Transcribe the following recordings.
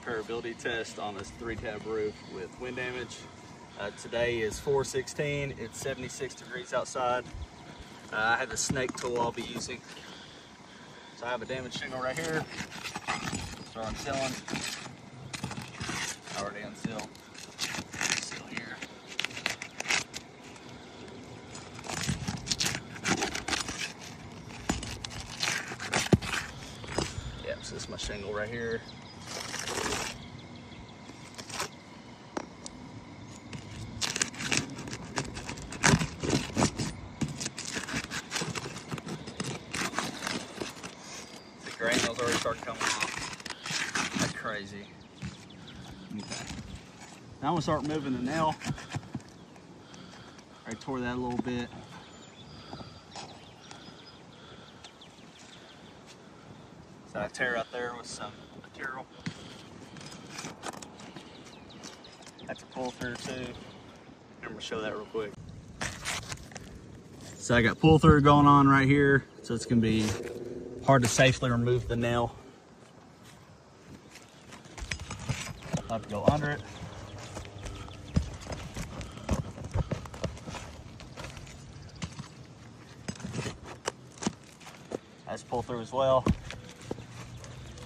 repairability test on this 3-tab roof with wind damage. Today is 4/16. It's 76 degrees outside. I have the snake tool I'll be using. So I have a damaged shingle right here. Start unsealing. Already unsealed. Seal here. Yep, so this is my shingle right here. The granules already started coming off. That's crazy. Okay. Now I'm gonna start moving the nail. I tore that a little bit. So I tear out there with some material. That's a pull through too. I'm gonna show that real quick. So I got pull through going on right here. So it's gonna be hard to safely remove the nail. I have to go under it. That's pull through as well.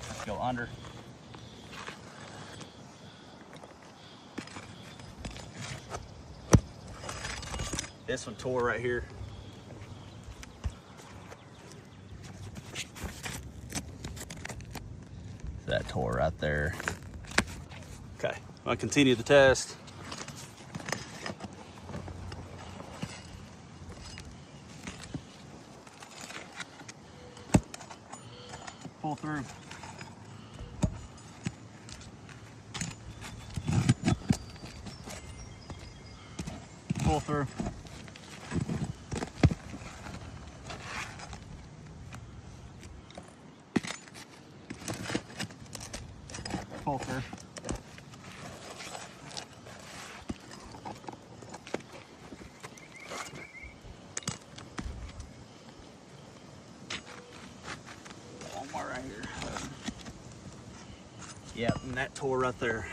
Let's go under. This one tore right here. That tore right there. Okay, I'll continue the test. Pull through. Pull through. Pull through. One more right here. Yep, and that tore right there.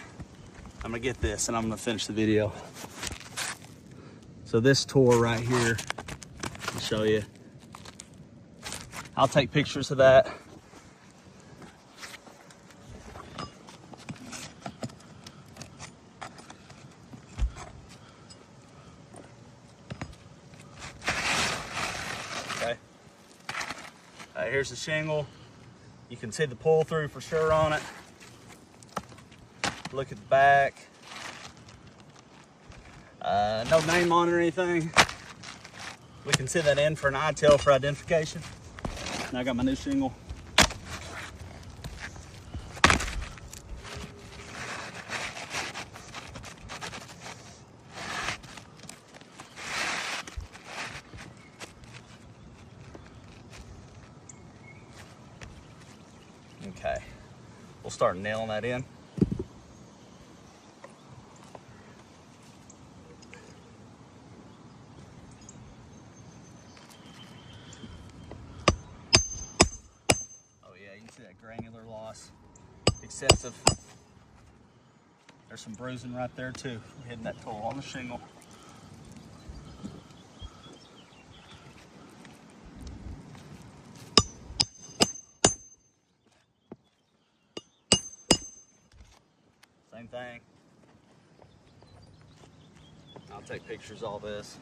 I'm gonna get this and I'm gonna finish the video. So this tore right here, I'll show you. I'll take pictures of that. Okay. Here's the shingle. You can see the pull through for sure on it. Look at the back. No name on it or anything. We can see that in for an ITIL for identification. Now I got my new shingle. Okay, we'll start nailing that in. Oh yeah, you can see that granular loss, excessive. There's some bruising right there too, hitting that tool on the shingle. Same thing. I'll take pictures of all this.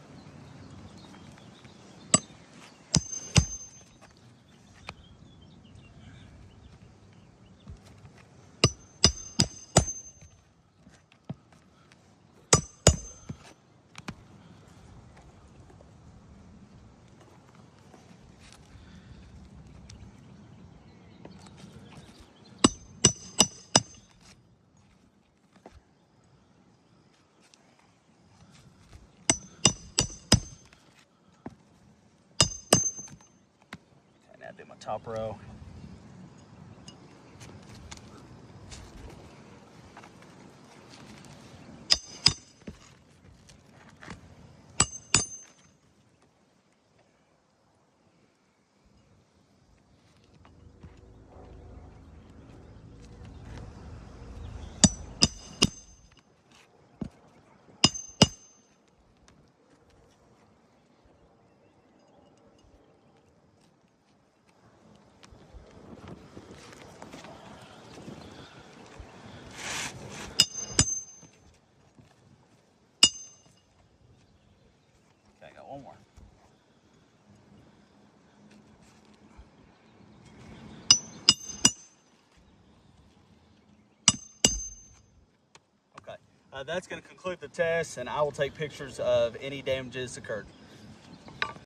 Now do my top row. One more. Okay, that's going to conclude the test, and I will take pictures of any damages occurred.